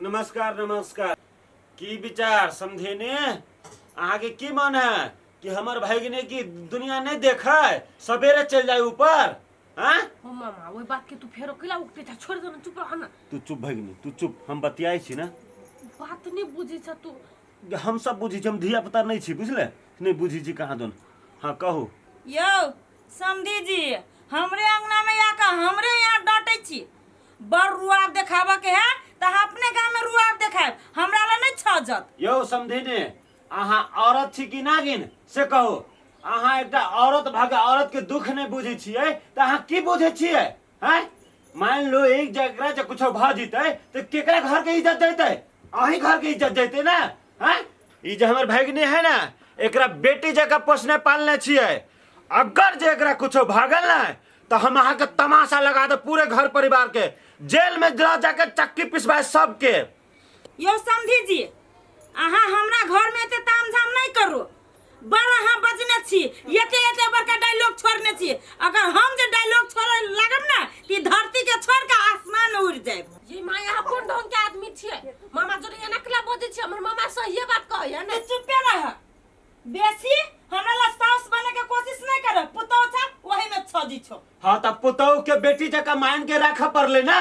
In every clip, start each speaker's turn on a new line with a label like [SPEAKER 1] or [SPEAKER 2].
[SPEAKER 1] नमस्कार नमस्कार। की विचार समझेने आगे की मन है कि हमार भाईगने की दुनिया नहीं देखा है, सवेरे चल जाए ऊपर। हाँ
[SPEAKER 2] मामा वही बात के तू फेरो किला उठते था, छोड़ दो ना, चुप रह ना।
[SPEAKER 1] तू चुप भाईगनी, तू चुप। हम बतियाई छी ना,
[SPEAKER 2] बात नहीं बुझी छ तू।
[SPEAKER 1] हम सब बुझी छी, हम धिया पुता नहीं छी, बुझले नहीं बुझी छी कहाँ दोन। हाँ कहू
[SPEAKER 3] यो समधी जी, हमरे अंगना में आका हमरे यहाँ डांटे छी। बड़ रुआब देखावा के है त अपने गांव में रुआब देखाए, हमरा ला नहीं छजत।
[SPEAKER 1] यो समझेने अहाँ औरत छी कि नागिन से कहू। अहाँ एकटा औरत भागे औरत के दुख नहीं बुझे छियै तो अहाँ की बुझे छियै? हैं मान लो एक जगह से कुछ भ जीते तो केकरा घर के इज्जत देते? अही घर के इज्जत देते ना। हैं ई जे हमर भागने है ना, एकरा बेटी जगह पोसने पालने छियै। अगर जे एकरा कुछ भागल ना तो हम अहाँ के तमाशा लगा दे, पूरे घर परिवार के जेल में जाके चक्की पिसवाए सबके।
[SPEAKER 3] यो समधी जी, अहाँ हमरा घर में एते तामझाम नहीं करू। बड़ अहाँ बजने छी, एते बड़का डायलॉग छोड़ने छी। अगर हम जे डायलॉग छोड़े लागब ना कि धरती के छोड़ के आसमान में उड़ जाए।
[SPEAKER 2] ये माँ यहाँ कौन ढंग के आदमी छिए? मामा जोरे यहाँ नकला बोझे छिए, हमर मामा सही ये बात कहे है ना।
[SPEAKER 3] चुपे रह, बेसी हमरा ला साउस बने के कोशिश नहीं कर। पुतौ छ वही में छजी छो।
[SPEAKER 1] हाँ तब पुतौ के बेटी जगह मान के रखा पड़ले ना,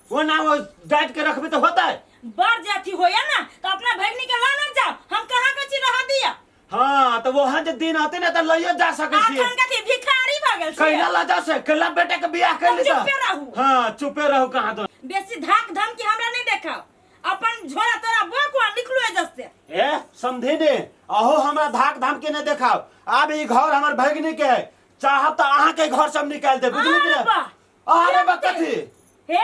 [SPEAKER 1] वो ना वो डांट के रखबे तो होता है।
[SPEAKER 3] बड़ जाती हो या ना तो अपना भगनी के ला न जाओ, हम कहां के ची रहा दिया।
[SPEAKER 1] हाँ तो वहां जे दिन आते ना तो लइयो जा सके छी।
[SPEAKER 3] आखन के भिखारी भागल छी।
[SPEAKER 1] कैला ला जा से कैला बेटे के बियाह कर ली।
[SPEAKER 3] चुपे रहू।
[SPEAKER 1] हाँ चुपे रहो कहां तो।
[SPEAKER 3] बेसी धाक धमकी हमरा नहीं देखाओ। अपन झोला तोरा बकुआ निकलो ए जस्ते।
[SPEAKER 1] ए समझे ने, अहो हमरा धाक धमकी ने देखाओ। अब ई घर हमर भगनी के है, चाहब तो अहाँ के घर सब निकाल दे, बुझली कि ना? अरे बकथी
[SPEAKER 3] हे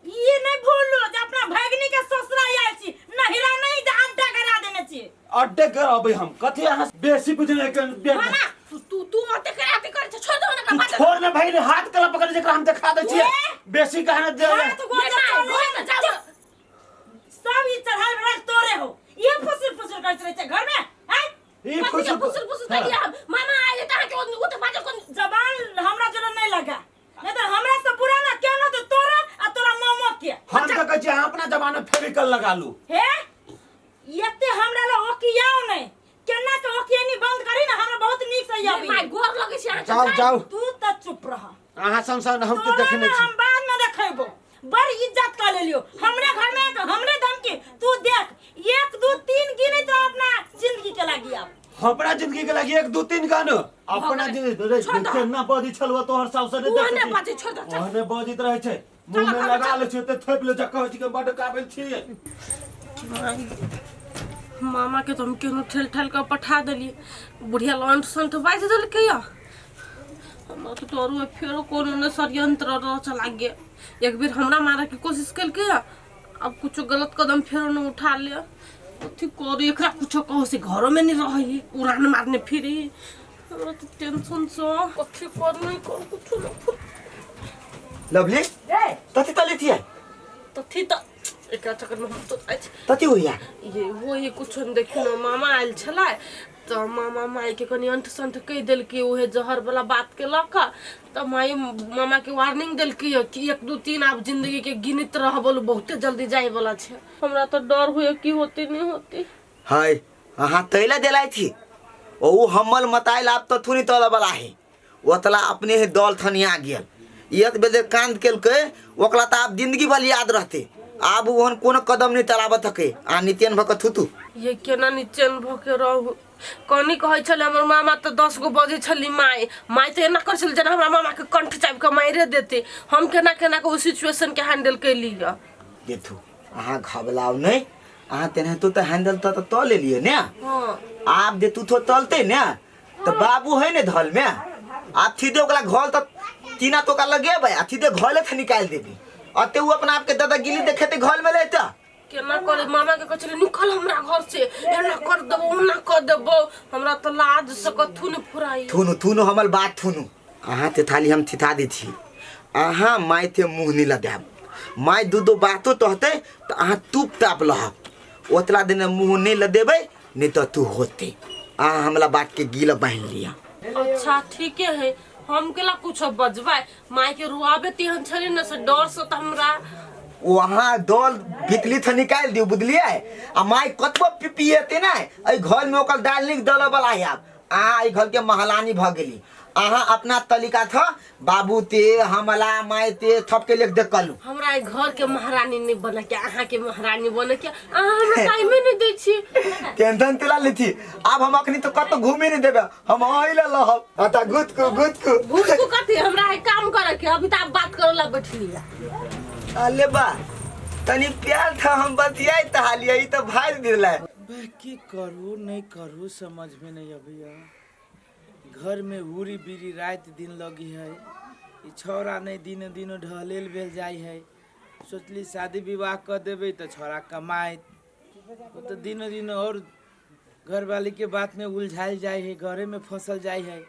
[SPEAKER 3] ये नहीं भूलो जे अपना भगनी के ससुरा आयल छी, नहिरा नहीं जे अड्डा करा देने छी।
[SPEAKER 1] अड्डे करबे हम कथी? अहाँ बेसी बुझले के
[SPEAKER 2] मामा तू अते कराते करे छ, छोड़ दो ना का बात।
[SPEAKER 1] छोड़ ना भाई ने हाथ कला पकड़ जेकरा हम दिखा दे छिए। बेसी कहने दे
[SPEAKER 3] हाथ गोड़
[SPEAKER 2] ना जाओ।
[SPEAKER 3] सब ई चढ़ाल रख तोरे हो। ये फुसुर कर रहे थे घर में। हैं
[SPEAKER 1] ई
[SPEAKER 2] फुसुर करिया। मामा आए कहां के वो तो बाजे कोन
[SPEAKER 3] जबान हमरा जरा नहीं लगा। नहीं तो हमरा से बुरा ना केनो तो तोरा आ तोरा मोमो के।
[SPEAKER 1] हम तो कह छी अहाँ अपना जमाना फेविकल लगा लू।
[SPEAKER 3] हे यते हमरा ला ओकियाओ नहीं, केना के ओकियानी बंद करी ना, हमरा बहुत नीक से आबी।
[SPEAKER 2] माय गोर लगे छी अहाँ।
[SPEAKER 1] जाओ जाओ
[SPEAKER 3] तू त चुप रह।
[SPEAKER 1] अहाँ संसार हम तो देखने छी।
[SPEAKER 3] हम बाद में देखेबो। बड़ इज्जत कर लेलियो हमरे घर में, हमरे धमकी तू देख 1 2 3 गिने तो अपना जिंदगी के लागी। अब
[SPEAKER 1] अपना जिंदगी के लगी 1 2 3 गानो अपना जिंदगी केना बदी छलवा तोहर साउस ने देख।
[SPEAKER 2] ओने बाजे छोड़ दो।
[SPEAKER 1] ओने बदित रहे छै, मुंह में लगा ले छै ते थोप ले जक्का होछि के बड काबिल छी।
[SPEAKER 2] मामा के तो हम केनो ठेल ठाल के पठा देली, बुढ़िया लंट संट बाज देल के या। हमरा तो तोरू फेरो कोनो ने षड्यंत्र रच लागे। एक बेर हमरा मारे के कोशिश कल के, अब कुछ गलत कदम फेरो न उठा ले। कथी करी एकरा कुछ कहो से घर में नहीं रही, उड़ान मारने फिरी। हमरा तो टेंशन सो कथी कर नहीं कर कुछ न।
[SPEAKER 4] लवली
[SPEAKER 3] ए
[SPEAKER 4] तती तली थी
[SPEAKER 2] तथी त एक चक्कर में हम तो आज
[SPEAKER 4] तती हुई
[SPEAKER 2] ये वो ये कुछ देखियो न मामा आयल छला तो मामा माई के कनी अंठ संठ कह दिल कि ओहे जहर वाला बात के लका तो माई मामा के वार्निंग दिल कि 1 2 3 आप जिंदगी के गिनत रह बोल बहुते जल्दी जाए वाला छे। हमरा तो डर हुए कि होती नहीं होती।
[SPEAKER 4] हाय हाँ तैला दिलाई थी ओ हमल मताइल आप तो थुनी तल वाला है ओतला अपने ही दौल थनिया गेल एक बेदे कांद केल के ओकला त आप जिंदगी भर याद रहते। आप ओहन कोनो कदम नहीं चलाबत हके आ नित्यन भक थुतु
[SPEAKER 2] ये केना निचन भके रहू। कनी कहै छले हमर मामा तो 10 गो बजे छली माई तो एना कर छल जना हमरा मामा के कंठ चाप के मारे देते। हम केना केना के उस सिचुएशन के हैंडल कर लिया।
[SPEAKER 4] देखू अहाँ घबलाओ नहीं, अहाँ तेने तो हैंडल तो ले लिए ने।
[SPEAKER 2] हां
[SPEAKER 4] आप दे तू तो तलते ने तो बाबू है ने धल में आप सीधे ओकला घोल तो तीना तो का लगे भाई आ सीधे घोले थे निकाल देबी अते वो अपना आप के दादागिरी देखेते घोल में लेता
[SPEAKER 2] केना करे मामा के कहले निकल हमरा घर से एना कर देबो ना कर देबो। हमरा तो लाज सकथु न फुराई।
[SPEAKER 4] थुनु थुनु हमल बात थुनु अहाँ ते थाली हम थिथा दी थी अहाँ माई थे मुंह नहीं लदाब माई दो बातो तो हते तो अहाँ तुप ताप लह ओतला दिन मुंह नहीं लदेबे नहीं तो तू होते अहाँ हमला बात के गीला बांध लिया।
[SPEAKER 2] अच्छा ठीक है हम केला कुछ बजबाय माई के रुआबे तिहन छली न से डर से त हमरा
[SPEAKER 4] वहाँ दल बिकली थ निकाल दियो बुझलिए आ माई कतबो पिपिएते ना अई घर में ओकर दाल निक दल वाला है आप अहाँ घर के महलानी भ गेली अहाँ अपना तरीका था बाबू ते हमला माई ते सबके लेख देख कलू
[SPEAKER 2] हमरा ए घर के महारानी नहीं बने के अहाँ के महारानी बने के अहाँ हमरा टाइम नहीं दै छी
[SPEAKER 4] टेंशन तेला लेथी अब हम अखनी तो कत घूमे नहीं देबे हम आइला लहब अता गुद को
[SPEAKER 2] भूख कथी हमरा है काम करे के अभी त बात करला बैठली
[SPEAKER 4] अले बा तनी प्यार था हम बतियाई त हालिया ई त भाई दिला
[SPEAKER 5] की करू नहीं करू समझ में नहीं अभिया घर में उरी बीरी रात दिन लगी है ई छौरा नहीं दिनो दिनो ढलेल भेल जाई है सोचली शादी विवाह कर देवे तो छौरा कमाए वो तो दिनो दिनो और घर वाली के बात में उलझाल जाए है घरे में फसल जाए है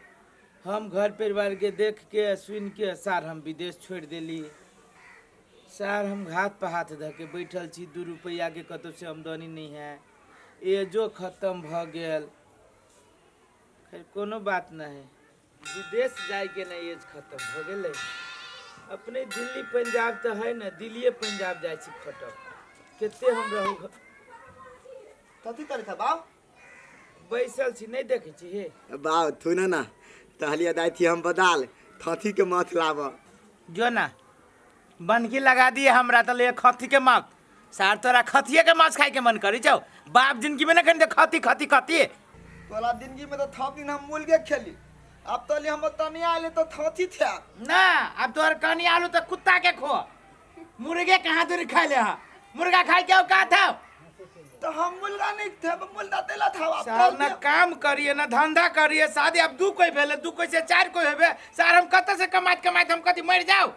[SPEAKER 5] हम घर परिवार के देख के सुन के सार हम विदेश छोड़ देली सार हम हाथ पर हाथ धऽ के बैठल छी 2 रुपया के कतौ से आमदनी नहीं है एजो खत्म भ गेल खैर कोनो बात ना है विदेश जाए के नहीं एज खत्म हो गेले अपने दिल्ली पंजाब तो है ना दिल्ली पंजाब जाए छी खत्म केते हम रहू
[SPEAKER 4] कथी करे था बाप
[SPEAKER 5] बैसल छी नहीं देखे छी हे
[SPEAKER 4] बाप थुना ना तहलिया दाई थी हम बदाल थथी के मत लाव
[SPEAKER 5] जो ना बनकी लगा दिए हमरा त ले खथी के मत सार तोरा खथिए के माछ खाए के मन करी छौ बाप जिंदगी में ना कहीं खती खती खती
[SPEAKER 4] तोला जिंदगी में तो थप दिन हम मुर्गे खेली अब तो ले हम तनी आले तो थथी थे
[SPEAKER 5] ना अब तोहर कहानी आलू तो कुत्ता के खो मुर्गे कहाँ दूर खा ले मुर्गा खाए के का था
[SPEAKER 4] तो हम मुर्गा नहीं थे मुर्गा तेला था
[SPEAKER 5] सार ना काम करिए ना धंधा करिए शादी अब 2 कोई भेले 2 कोई से 4 कोई हेबे सार हम कत से कमात हम कति मर जाओ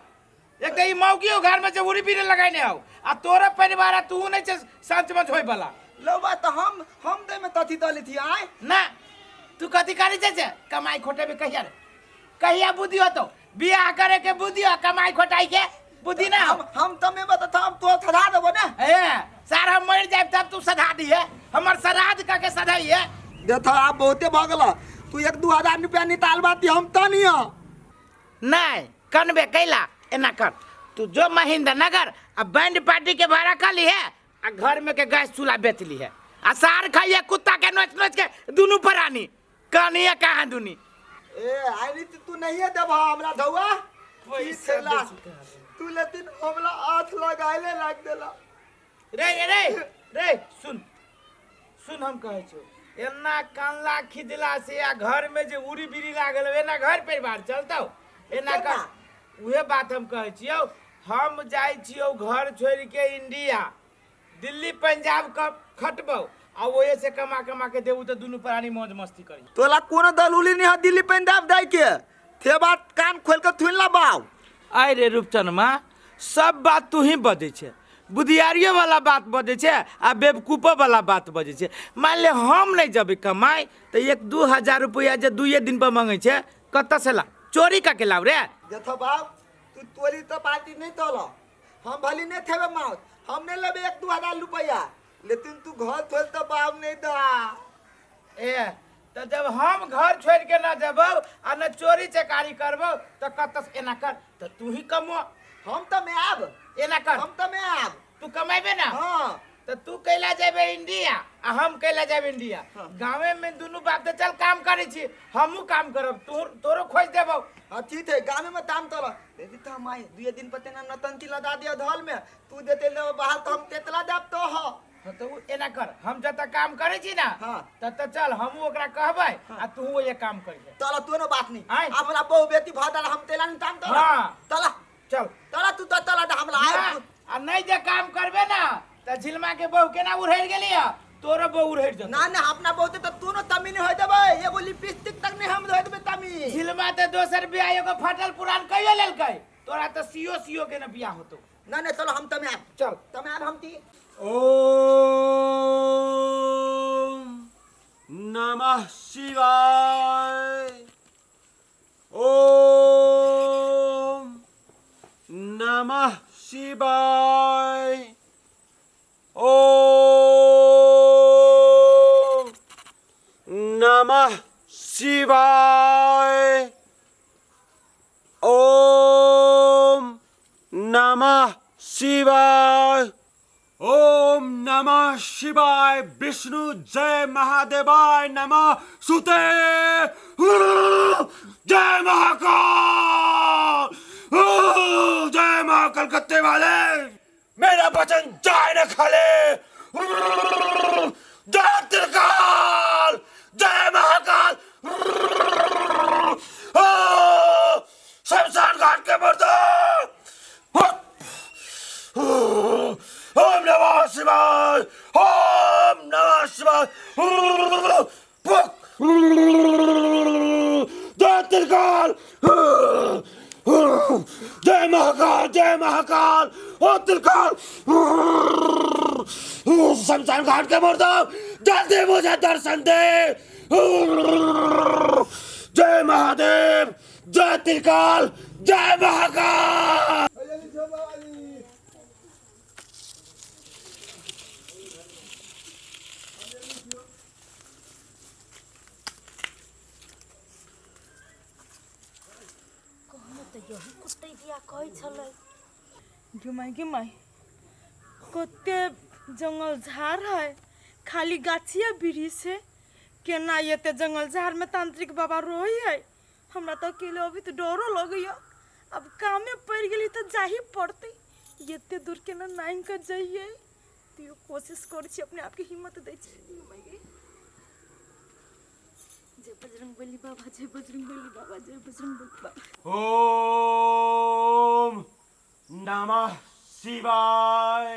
[SPEAKER 5] एक तो ई मौगी हो घर में से उड़ी बीरे लगाने आओ आ तोरा परिवार तू नहीं से सच में होय वाला
[SPEAKER 4] लो बात तो हम दे में तथी तली थी आए
[SPEAKER 5] ना तू कथी करी छे कमाई खोटे में कहिया बुद्धि हो तो बियाह करे के बुद्धि हो कमाई खोटाई के बुद्धि ना
[SPEAKER 4] हम तमे बता हम तो सधा देबो ना
[SPEAKER 5] ए सार हम मर जाए तब तू सधा दिए हमर श्राद्ध का के सधाइए
[SPEAKER 4] देखो आप बहुते भगला तू 1-2 हजार रुपया निकाल बाती हम तनिया
[SPEAKER 5] नहीं कनबे कैला एना कर तू जो महेंद्र नगर आ बैंड पार्टी के भाड़ा कर ली है आ घर में के गैस चूल्हा बेच ली है आ सार खाइए कुत्ता के नोच के दोनों परानी कहानी कहाँ दुनी
[SPEAKER 4] ए आइली तू नहीं है देबा हमरा धौआ पैसा तू लेकिन हमरा हाथ लगाइले लाग देला
[SPEAKER 5] रे सुन हम कहे छो एना कानला खिदला से आ घर में जे उरी बिरी लागल एना घर परिवार चलतौ एना का उहे बात हम कहे छियो हम जाय छियो घर छोड़ के इंडिया दिल्ली पंजाब का खटबो आ ओए से कमा के देबू तो दोनों प्राणी मौज मस्ती करी
[SPEAKER 4] तोला कोनो दलूली नहीं है दिल्ली पंजाब जाय के थे बात कान खोल के थुन ला बाऊ
[SPEAKER 5] आय रे रूपचंद माँ सब बात तू ही बजे छे बुधियारियों वाला बात बजे छे आ बेवकूफो वाला बात बजे छे मान ले हम नहीं जब कमाई तो 1-2 हजार रुपया जे 2 दिन पर मांगे छे कत से ला चोरी का के लाव रे
[SPEAKER 4] देखो बाप तू तोरी तो पार्टी नहीं तोला हम भली नहीं थेबे मौत हम नहीं लेबे 1-2 हजार रुपया लेकिन तू घर छोड़ तो बाप नहीं दा
[SPEAKER 5] ए तो जब हम घर छोड़ के ना जब आ न चोरी चकारी करबो तो कत से एना कर तो तू ही कमो
[SPEAKER 4] हम तो मैं आब
[SPEAKER 5] एना कर
[SPEAKER 4] हम तो मैं आब
[SPEAKER 5] तू कमाइबे ना
[SPEAKER 4] हां
[SPEAKER 5] तो तू कैला जाबे इंडिया आ हम कैला जाबे इंडिया गांवे में दोनों बाप तो चल काम करे छी हमहू काम करब तोरो खोज देबो
[SPEAKER 4] हां ठीक है गांव में काम तोला दे दी था माई 2 दिन पते ना नतंती लगा दिया धल में तू देते ले बाहर तो हम तेतला देब तो हो
[SPEAKER 5] तो एना कर हम जत काम करे छी ना तत चल हमहू ओकरा कहबै आ तू ये काम करिए
[SPEAKER 4] तोला तोनो बात नहीं अब हमरा बहु बेटी भादल हम तेला नहीं काम तोला
[SPEAKER 5] हां
[SPEAKER 4] तोला
[SPEAKER 5] चल
[SPEAKER 4] तोला तू तो तोला हमरा
[SPEAKER 5] आ नहीं जे काम करबे ना त झिलमा के बहु केना उड़ैर गेली तोरो बहु उड़ैर जत
[SPEAKER 4] ना ना अपना बहुते तो तू न तमी नहीं होय देबे एगो लिपस्टिक तक नहीं हम धोय देबे तमी
[SPEAKER 5] झिलमा त दोसर बियाह एगो फटल पुरान कहियो लेलकै तोरा त सीओ के न बियाह होतो
[SPEAKER 4] ना ना चलो हम तमे आब
[SPEAKER 5] चल
[SPEAKER 4] तमे आब हम ती
[SPEAKER 1] ओम नमः शिवाय ओम नमः शिवाय ओम नमः शिवाय ओम नमः शिवाय। ओम नमः शिवाय। विष्णु जय महादेवाय नमः। सुते जय महाकाल। जय महाकाल कत्ते वाले, मेरा वचन जाए न खाले। जय त्रिकाल जय महाकाल। शमशान घाट के मुर्दे। ओम नमः शिवाय। ओम नमः शिवाय। जय त्रिकाल जय महाकाल। जय महाकाल। ओ त्रिकाल शमशान घाट के मुर्दे, जल्दी मुझे दर्शन दे। जय महादेव। जय त्रिकाल जय महाकाल।
[SPEAKER 3] घुमाई कते जंगल झाड़ है, खाली गाछिया बिरी से केना येते जंगल झाड़ में तांत्रिक बाबा रोई है। हमरा तो अकेले अभी तो डरो लगैया। अब कामे पड़ गेली तो जाही पड़ते। येते दूर केना नाइन कर जाइए तो कोशिश कर छी, अपने आप के हिम्मत दै छी। जय बजरंगबली बाबा, जय बजरंगबली बाबा, जय बजरंगबली बाबा।
[SPEAKER 1] ओम नमः शिवाय।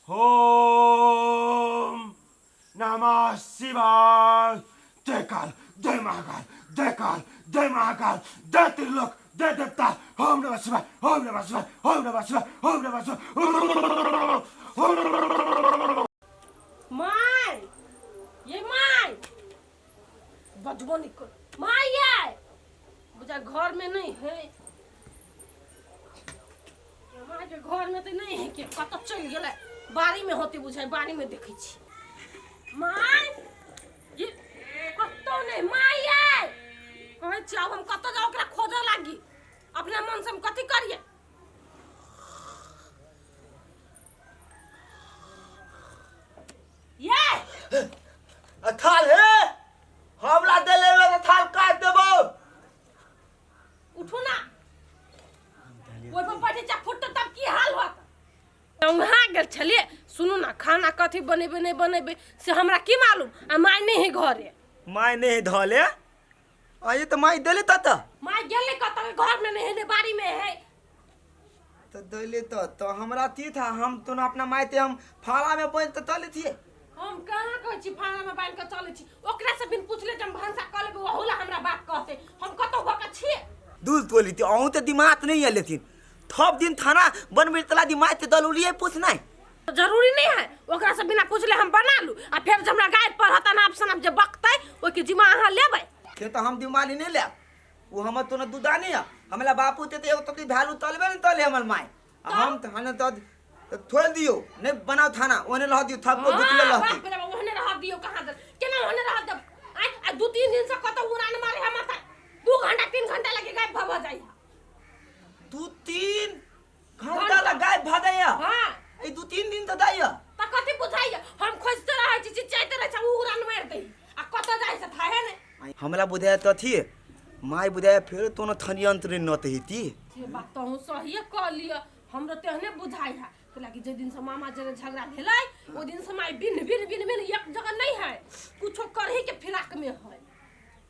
[SPEAKER 1] ओम नमः शिवाय। जय काल जय महाकाल। जय काल जय महाकाल। जय त्रिलोक जय देवता। ओम नमः शिवाय। ओम नमः शिवाय। ओम नमः शिवाय। ओम नमः शिवाय।
[SPEAKER 2] माय, ये माय बजबो नहीं कर। माय ये बुझा घर में नहीं है। माय के घर में तो नहीं है, के कत चल गेलै। बाड़ी में होती बुझाय, बाड़ी में देखै छी। माय ये कतो नहीं। माय ये कहै छी अब हम कतो जाओ, ओकरा खोजऽ लागी। अपना मन से हम कथी करिए। ये
[SPEAKER 4] थाल है हमला देले में थाल काट देबो।
[SPEAKER 2] उठो ना, ओइ पर बैठे जा फुट तब की हाल होत। वहाँ गेल छलिए। सुनू ना, खाना कथी बनेबे नहीं बनेबे से हमरा की मालूम। आ माय नहीं है घरे।
[SPEAKER 4] माय नहीं धले आये तो माय देले त
[SPEAKER 2] माय गेले कत घर में नहीं है, बाड़ी में है।
[SPEAKER 4] तो देले तो हमरा थी था। हम तो अपना मायते हम फाला में बन तो तले थी।
[SPEAKER 2] हम कहाँ कहै छी फाना में बांध के चले छी। ओकरा से बिन पूछले जब भांसा क लेबे ओहुला हमरा बात कहते। हम कतो भक छी।
[SPEAKER 4] दूल तोली थी अहू तो दिमाग नहीं है, लेकिन थप दिन थाना बन में तला दिमाग ते दलुलिए पूछना है।
[SPEAKER 2] जरूरी नहीं है ओकरा से बिना पूछले हम बना लू। आ फिर जब हमरा गाय पर हता ना ऑप्शन अब जे बकतै ओइ के जिम्मा अहाँ लेबै।
[SPEAKER 4] के तो हम दिमाग नहीं ले। वो हम तो न दुदानी है। हमला बापू ते तो तो वैल्यू तलबे नहीं तले हमर माय। हम थाना तो छोड़ दियो नहीं बनाओ थाना ओने रह दियो। थप को बितले रहती
[SPEAKER 2] ओहने रह दियो। कहां दे केना ओहने रह दे। आ 2-3 दिन से कतो उड़ान मारे हम त 2 घंटा 3 घंटा लगे गाय भभ जाई।
[SPEAKER 4] 2-3 घंटा ला गाय भागैया।
[SPEAKER 2] हां
[SPEAKER 4] ए 2-3 दिन तो दैया
[SPEAKER 2] त कथि बुझाइया। हम खोजते रहै छी, चिचाइते रहै छी, उड़ान मार दे। आ कतो जाय से थाहे ने।
[SPEAKER 4] हमरा बुझाय तो थी माय बुझाय फिर तो न थनियंत्र न तहीती।
[SPEAKER 2] से बात तो सही क लिया। हमरा तेहने बुझाई है लागी जे दिन से मामा जरे झगड़ा भेलै ओ दिन से माय बिन एक जगह नहीं है। कुछो करही के फिराक में है।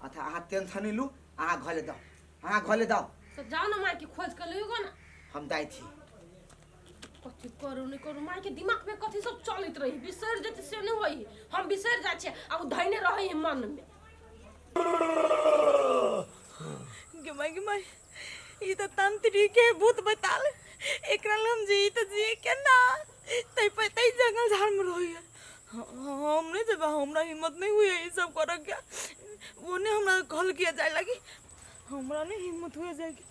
[SPEAKER 4] अच्छा आ टेंशन नहीं लू। आ घले दाओ। आ घले दाओ
[SPEAKER 2] तो जाओ ना माय के खोज कर लियोगा ना।
[SPEAKER 4] हम दाई थी।
[SPEAKER 2] कथी करू नहीं करू माय के दिमाग में कथी सब चलित रही। बिसर जेते से नहीं होई। हम बिसर जाय छे आ धैने रही मन में।
[SPEAKER 3] गे माय ई त तांत्रिक के भूत बताल। एकरा लम जी त जी केना तई पे तई जंगल झाड़ में रही है। हमने जब हमरा हिम्मत नहीं हुई ये सब कर क्या। ओने हमरा कॉल किया जाए लगी। हमरा नहीं हिम्मत हुए जाएगी,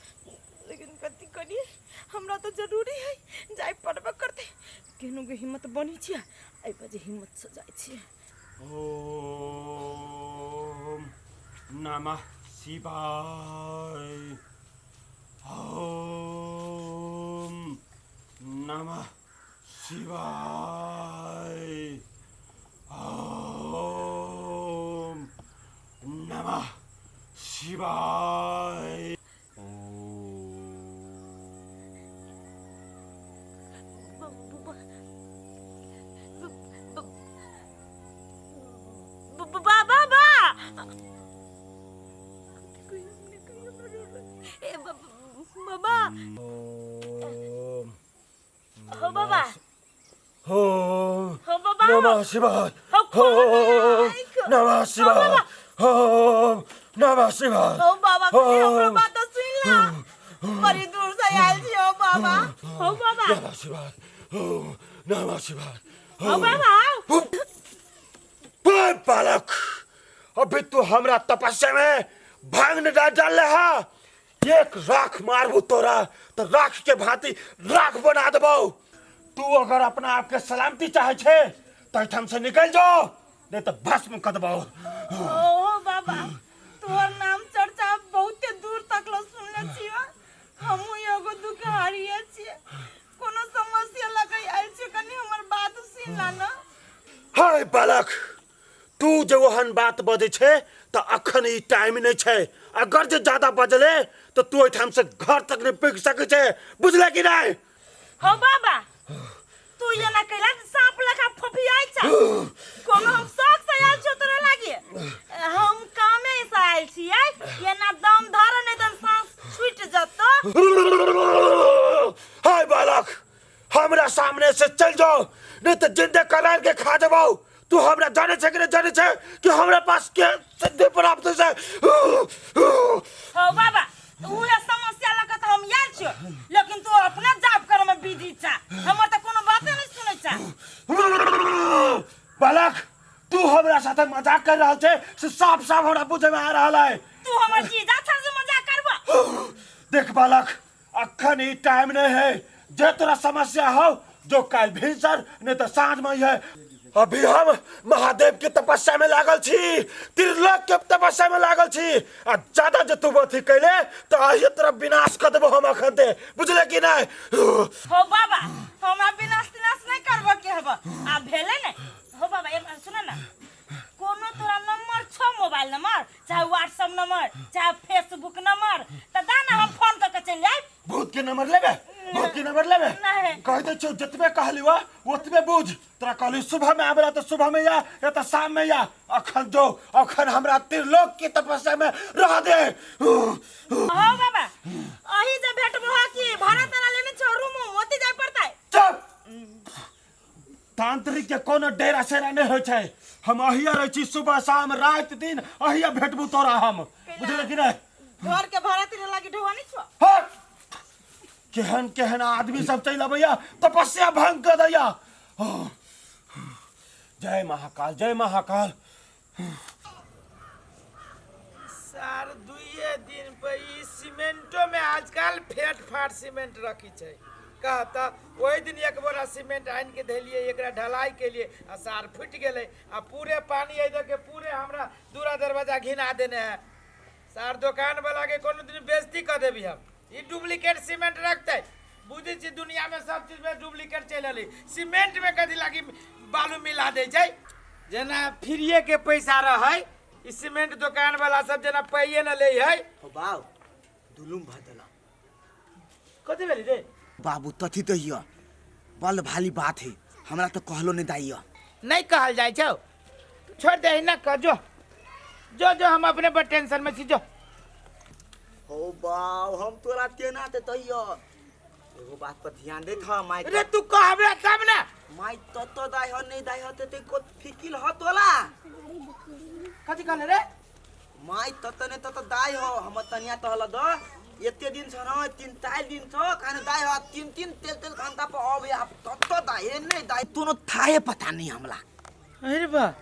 [SPEAKER 3] लेकिन कथी करिए हमरा तो जरूरी है जाय पड़बे करते। केनो के हिम्मत बनी छिया आई बजे हिम्मत से जाय छिया।
[SPEAKER 1] ओम नमः शिवाय। ओम नमः शिवाय। ओम नमः शिवाय।
[SPEAKER 3] बाबा हो बाबा
[SPEAKER 1] ओम
[SPEAKER 3] हो बाबा
[SPEAKER 1] नमः शिवाय।
[SPEAKER 3] हो
[SPEAKER 1] ओम नमः शिवाय। ओम नमः शिवाय।
[SPEAKER 3] हो बाबा कहीं हमरा बात तो सुन ला बड़ी दूर से आयल छी हो बाबा हो बाबा
[SPEAKER 1] नमः शिवाय। ओम नमः शिवाय।
[SPEAKER 3] हो बाबा
[SPEAKER 1] ओए बालक, अभी तू हमरा तपस्या में भांग न डाल रहा। एक राख मारबू तोरा तो राख के भांति राख बना देबो। तू अगर अपना आप के सलामती चाहे छे तो एठम से निकल जाओ, नहीं तो भस्म कर देबो।
[SPEAKER 3] ओ बाबा तोहर नाम चर्चा बहुते दूर तक लो सुनले छियो। हमहु एगो दुखहारिए छिए, कोनो समस्या लगै आइल छै, कनी हमर बात सुन ला न।
[SPEAKER 1] हाय बालक, तू जो वहन बात बजे छे तो अखन ई टाइम नहीं छे। अगर जे ज्यादा बजले तो तू एठम से घर तक नहीं पहुंच सके छे, बुझले कि नहीं?
[SPEAKER 3] हो बाबा तू ये ना कैला सांप लखा फफियाई छ। कोनो हम शौक से आइल छ तोरा लागे, हम कामे से आइल छिए। ये ना दम धर नहीं तो सांस छूट जतो।
[SPEAKER 1] हाय बालक, हमरा सामने से चल जाओ, नहीं तो जिंदे करार के खा देबो। तू हमरा जाने छे कि नहीं जाने छे कि हमरा पास के सिद्धि प्राप्त है?
[SPEAKER 3] हो बाबा उहे समस्या लगा तो हम यार छ, लेकिन तू अपना जाप कर में बिजी छ, हमर तो कोनो बात नहीं सुनै छ।
[SPEAKER 1] बालक, तू हमरा साथे मजाक कर रहल छे से साफ साफ हमरा बुझे में आ रहल है।
[SPEAKER 3] तू हमर जीजा छ से मजाक करबो?
[SPEAKER 1] देख बालक, अखन ई टाइम नहीं है। जे तोरा समस्या हो जो कल भिनसर नहीं तो साँझ में है। अभी हम महादेव के तपस्या में लागल छी, त्रिलोक के तपस्या में लागल छी। आ ज्यादा जे तू अथी कैले तो आइए तरफ विनाश कर देबो हम अखन ते, बुझले कि नहीं?
[SPEAKER 3] हो बाबा हमरा विनाश तिनाश नहीं करबो के हबो। आ भेले ने हो बाबा एक बार सुन ना, कोनो तोरा नंबर छ, मोबाइल नंबर चाहे व्हाट्सएप नंबर चाहे फेसबुक नंबर, त दा ना हम फोन करके चल जाए।
[SPEAKER 1] भूत के नंबर लेबे? भूत के नंबर लेबे?
[SPEAKER 3] नहीं।
[SPEAKER 1] कह दे छो जतबे कहली वा ओतबे बुझ। तोरा कहली सुबह में आबेला तो सुबह में या तो शाम में या। अखन जो अखन हमरा त्रिलोक की तपस्या में रह दे।
[SPEAKER 3] हो बाबा अही जे भेटबो कि भाड़ा तारा लेने छ रूम ओती जाय पड़ता है।
[SPEAKER 1] चुप! तांत्रिक के कोनो डेरा सेरा नहीं हो छे। हम अहिया रह छी, सुबह शाम रात दिन अहिया भेटबू तोरा हम, बुझले कि नहीं?
[SPEAKER 3] घर के भाड़ा तीन लागी ढोवानी छ।
[SPEAKER 1] हाँ! केहन केहन आदमी सब चल अबैया तपस्या भंग कर दैया। जय महाकाल, जय महाकाल।
[SPEAKER 5] सार दुइये दिन पे ई सीमेंटो में आजकल फेट फाट सीमेंट रखी छै। कहता वही दिन एक बोरा सीमेंट आन के धैलिए एकरा ढलाई के लिए, आ सार फूट गेले। आ पूरे पानी इधर के पूरे हमरा दूरा दरवाजा घिना देने है। सार दुकान वाला के कोनो दिन बेइज्जती कर देबी हम। ई डुप्लीकेट सीमेंट रखते, बुझे छी दुनिया में सब चीज में डुप्लीकेट चलल। सीमेंट में कथी लागी बालू मिला दे छै, जना फ्रीए के पैसा रहे। ई सीमेंट दुकान वाला सब जना पाइए न ले है।
[SPEAKER 4] बाबू दुलुम भदला
[SPEAKER 5] कथी भेली रे?
[SPEAKER 4] बाबू तथी तो हिया बल भाली बात है, हमरा तो कहलो नहीं दाइया।
[SPEAKER 5] नहीं कहल जाए छौ, छोड़ दे ना कह जो जो जो हम अपने पर टेंशन में छी जो।
[SPEAKER 4] हो बाऊ हम तोरा केना ते तहिया एगो बात पर ध्यान दे था माई।
[SPEAKER 5] रे तू कहबे तब ना।
[SPEAKER 4] माई तो दाई हो नहीं दाई हो ते को फिकिल हो तोला।
[SPEAKER 5] कथी कहले रे?
[SPEAKER 4] माई तो ने तो दाई हो हम तनिया तहल द एते दिन छ न 3-4 दिन छ खाने दाई हो 3-3 तेल घंटा पर अब आप तो दाई नहीं दाई तोनो थाहे पता नहीं हमला।
[SPEAKER 5] अरे बा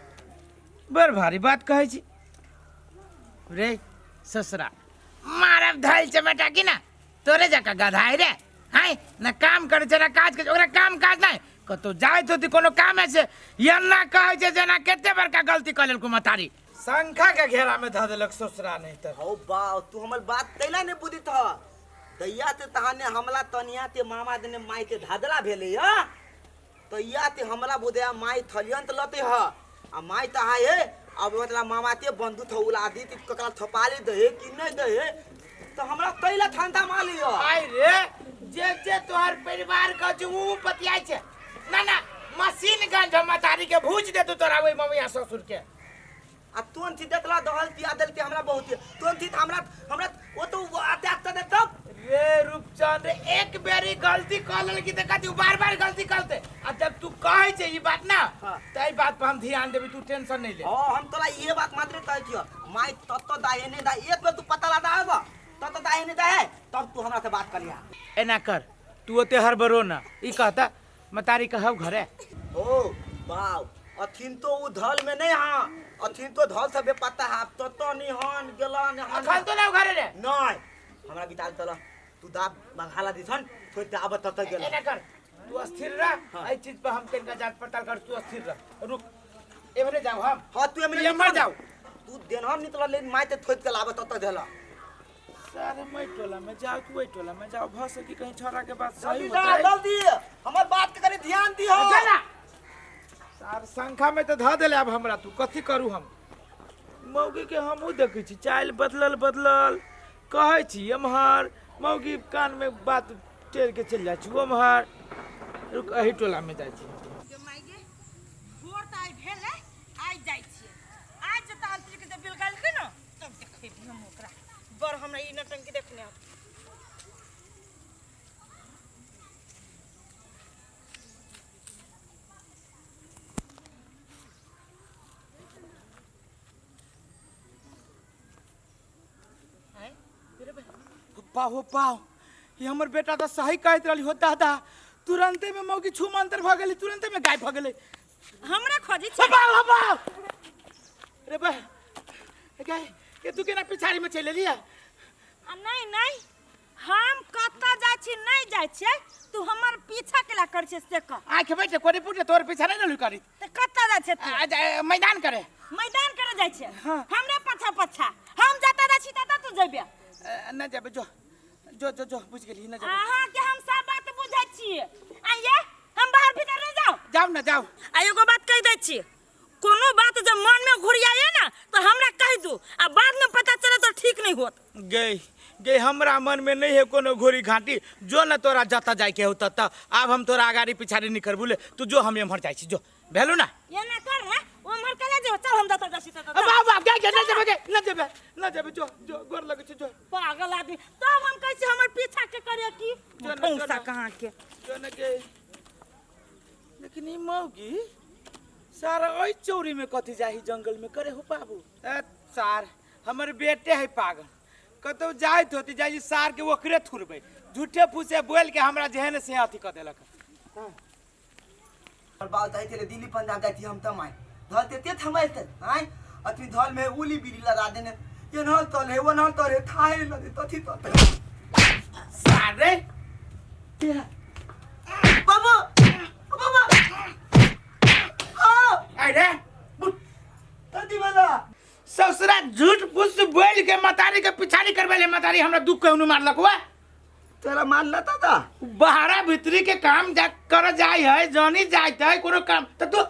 [SPEAKER 5] बर भारी बात कहै छी रे ससुरा। मारब धैल चमेटा की ना तोरे जका गधाई रे। हाय ना काम करे छै ना काज करे, ओकरा काम काज नहीं कतो जाइत होती कोनो काम है से यन्ना कहै छै जना केते बड़का गलती क लेलकु मतारी। शंखा के घेरा में ध देलक ससुरा नहीं त।
[SPEAKER 4] हो बाऊ तू हमर बात कैला नहीं बुझी था। दैया ते तहाने हमला तनिया ते मामा देने माई ते धादला भेले या तो या ते हमला बुदया माई थलियंत लते ह आ माई त हाय अब मतलब मामा ते बंदूक थौला दी ती ककरा थपाले दे कि नहीं दे तो हमरा तैला ठंडा माली हो
[SPEAKER 5] आई रे जे तोहर परिवार का जुमू पतियाई छे ना ना मशीन गन मतारी के भूज दे तू तोरा ओई मम्मी ससुर के
[SPEAKER 4] आ तुन थी देखला दहल पिया देल के हमरा बहुत तुन थी हमरा वो तो अटैक कर दे तब
[SPEAKER 5] रे रूपचंद एक बेरी गलती कर लेल की देखा तू बार-बार गलती करते आ जब तू कहे छे ई बात ना तई बात पर हम ध्यान देबी तू टेंशन नहीं ले
[SPEAKER 4] हां हम तोला ये बात मात्र कहै छियो माई तत्तो दाए ने दा एक बेर तू पता ला दाबा तत्तो दाए ने दाए तब तू हमरा से बात करिया
[SPEAKER 5] एना कर तू ओते हर बरो ना ई कहता मतारी कहब घरे
[SPEAKER 4] ओ बाव अथिन तो उ धल में नहीं हां अथिन तो धल सबे पता है तत्तो निहन गेलन
[SPEAKER 5] अखन तो ना घरे रे
[SPEAKER 4] नहीं हमरा बिताल चला तू दाब बंगाला दिसन थोड़ी दाब तत गेल
[SPEAKER 5] एना कर तू अस्थिर रह आई चीज पे हम तनका जांच पड़ताल कर तू अस्थिर रह रुक एवरे जाओ हम
[SPEAKER 4] हां तू एमले
[SPEAKER 5] मर जाओ
[SPEAKER 4] तू देनहर निकल ले माई ते थोइत के लाब तत देला
[SPEAKER 5] सारे मैं टोला में जाओ तू वही टोला में जाओ भस की कहीं छोरा के बात सही
[SPEAKER 4] जल्दी
[SPEAKER 5] होता है
[SPEAKER 4] जल्दी हमर बात के करे ध्यान दी हो
[SPEAKER 5] चला सार संख्या में तो धा देले अब हमरा तू कथी करू हम मौगी के हमहू देखै छी चाल बदलल कहै छी एम्हर मौगी कान में बात टेर के चल जाइ छी ओम्हर रुक एही टोला में जाइ छी
[SPEAKER 3] जे माइगे भोर त आई भेले आई जाइ छी आज जे तांत्रिक जे बिल गल के न तब देखै हम ओकरा बर हमरा ई नटंकी देखने
[SPEAKER 5] पाओ ये हमर बेटा तो सही कहत रहली हो दादा तुरंते में मौगी छू मंतर भ गेली तुरंते में गायब भ गेली
[SPEAKER 3] हमरा खोजी छै
[SPEAKER 5] पाओ रे बे के तू केना पिछाड़ी में चले लिया
[SPEAKER 3] नहीं हम कत्ता जाइ छी नहीं जाइ छै तू हमर पीछा केला कर छै से क
[SPEAKER 5] आंख बैठे कोरे पुटे तोर पीछा नहीं न करी
[SPEAKER 3] त कत्ता जाइ छै तू
[SPEAKER 5] मैदान करे
[SPEAKER 3] जाइ छै
[SPEAKER 5] हाँ।
[SPEAKER 3] हमरा पछा हम जता जाइ छी तता तू जेबे
[SPEAKER 5] न जाबे जो बुझ गेली न जाबे
[SPEAKER 3] अहाँ के हम सब बात बुझै छी आइए हम बाहर भीतर न जाओ
[SPEAKER 5] जाओ न जाओ
[SPEAKER 3] आ एगो बात कह दै छी कोनो बात जब मन में घुरियाए ना तो हमरा कह दू आ बाद में पता चले तो ठीक नहीं होत
[SPEAKER 5] गई हमरा मन में नहीं है कोनो घोरी घाटी जो न तोरा जता जाय के होता त अब हम तोरा आगारी पिछाड़ी नहीं कर बोले तू जो हम एम्हर जाय छी जो भेलू ना
[SPEAKER 3] ये ना कर ना ओम्हर कले जो चल हम जता जासी तता
[SPEAKER 5] बाबा क्या न जाबे जो गोर लगे छी जो
[SPEAKER 3] पागल आदमी तब हम कह छी हमर पीछा के करे की
[SPEAKER 5] जो न
[SPEAKER 3] भौंसा
[SPEAKER 5] करना।
[SPEAKER 3] कहां के
[SPEAKER 5] जो न के लेकिन ई मौगी सारा ओई चौरी में कथी जाही जंगल में करे हो बाबू सार हमर बेटे है पागल कतो जाइत होती जाई सार के ओकरे थुरबे झूठे फूसे बोल के हमरा जेहन से अथी क देलक
[SPEAKER 4] और बात जाई थे दिल्ली पंजाब जाई थी हम त माई धल ते थमाइल त हाय अथी धल में उली बिरी लगा देने ये नल तल है वो नल तल है थाए न दे तथी त
[SPEAKER 5] सार रे
[SPEAKER 4] बाबा
[SPEAKER 5] आई रे
[SPEAKER 4] तती वाला
[SPEAKER 5] ससुरा झूठ फूस बोल के मतारी के पिछाड़ी करबेले मतारी हमरा दुख कहनु मारलक हुआ
[SPEAKER 4] तेरा मान लेता था
[SPEAKER 5] बाहरा भीतरी के काम जा कर जाय है जानी जाइत है कोनो काम त तू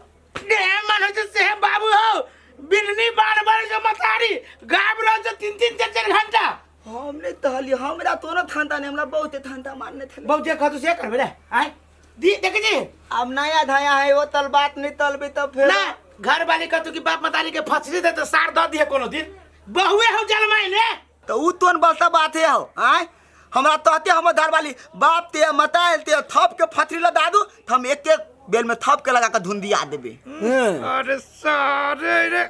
[SPEAKER 5] मन हो से बाबू हो बिननी बार जो मतारी गाब रह जो 3-3 4 घंटा
[SPEAKER 4] हमने तहली हमरा तोरा थांता ने हमरा बहुत थांता मारने थे
[SPEAKER 5] बहुत जे खतु से करबे रे आय दी देख जी
[SPEAKER 4] अब नया धाया है वो तल बात नहीं तलबे तो फिर
[SPEAKER 5] ना घर वाली कतु की बाप मतारी के फसरी दे तो सार द दिए कोनो दिन बहुए हो जलमाई ने
[SPEAKER 4] तो उ तोन बलसा बात है हो आय हमरा तहते हमर घर वाली बाप ते मताल ते थप के फथरी ल दादू हम एक एक बेल में थप के लगा के धुंदिया देबे
[SPEAKER 5] अरे सारे रे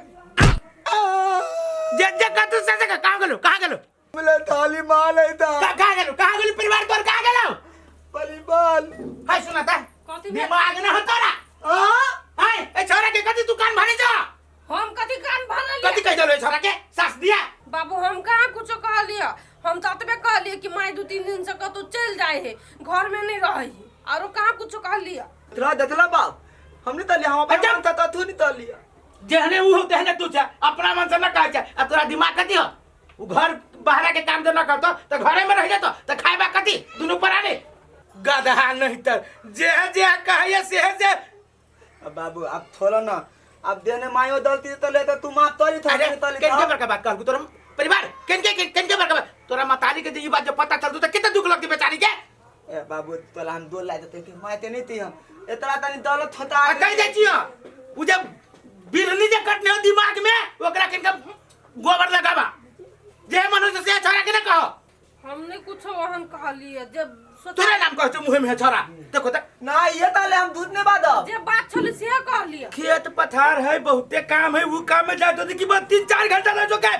[SPEAKER 5] जे कतु से कहां गेलो
[SPEAKER 4] बोले थाली माल है ता
[SPEAKER 5] कहां गेलो परिवार तोर कहां गेलो
[SPEAKER 4] बलिबाल
[SPEAKER 5] हाय सुना ता दिमाग न होता रा हाय ए छोरा के कथि तू कान भरे जा
[SPEAKER 2] हम कथी कान भरल
[SPEAKER 5] कथि कह देलो छोरा के सास दिया
[SPEAKER 2] बाबू हम कहाँ कुछ कहलिए हम तो अतबे कहलिए कि माई 2-3 दिन से कतौ चल जाए है घर में नहीं रही और कहाँ कुछ कहलिए
[SPEAKER 4] तोरा देखला बाप हमने तलिया हम अपन त तू नहीं तलिया
[SPEAKER 5] जेहने उ तेहने तू छ अपना मन से न कह छ आ तोरा दिमाग कथि हो उ घर बाहर के काम जो न करतो त घरे में रह जातो त खाइबा
[SPEAKER 6] कथी दोनों पराने
[SPEAKER 5] गधा नहीं तो जे कहिए से
[SPEAKER 4] अब बाबू अब थोड़ा ना अब देने मायो दलती तो ले तो तुम आप तोरी
[SPEAKER 6] अरे
[SPEAKER 4] थोड़ी तोरी
[SPEAKER 6] केन के बरका बात कहू तोरा परिवार केन के बरका बात तोरा मातारी के ये बात जब पता चल तो कितना दुख लगती बेचारी के
[SPEAKER 4] ए बाबू तोला हम दो ला देते कि मायते नहीं थी हम इतना तनी दौलत होता
[SPEAKER 6] कह दे छियो उ जब बिरनी जे कटने हो दिमाग में ओकरा किनका गोबर लगावा जे मनुष्य से छोरा के न कहो
[SPEAKER 2] हमने कुछ वहन कहा लिया जब
[SPEAKER 6] तोरे नाम कहतो मुंह में है छोरा देखो त
[SPEAKER 4] ना ये ताले हम दूध ने बादब
[SPEAKER 2] जे बात छल से कह लिया
[SPEAKER 6] खेत पथार है बहुते काम है वो काम में जाए तो देखी बात 3-4 घंटा रह जो के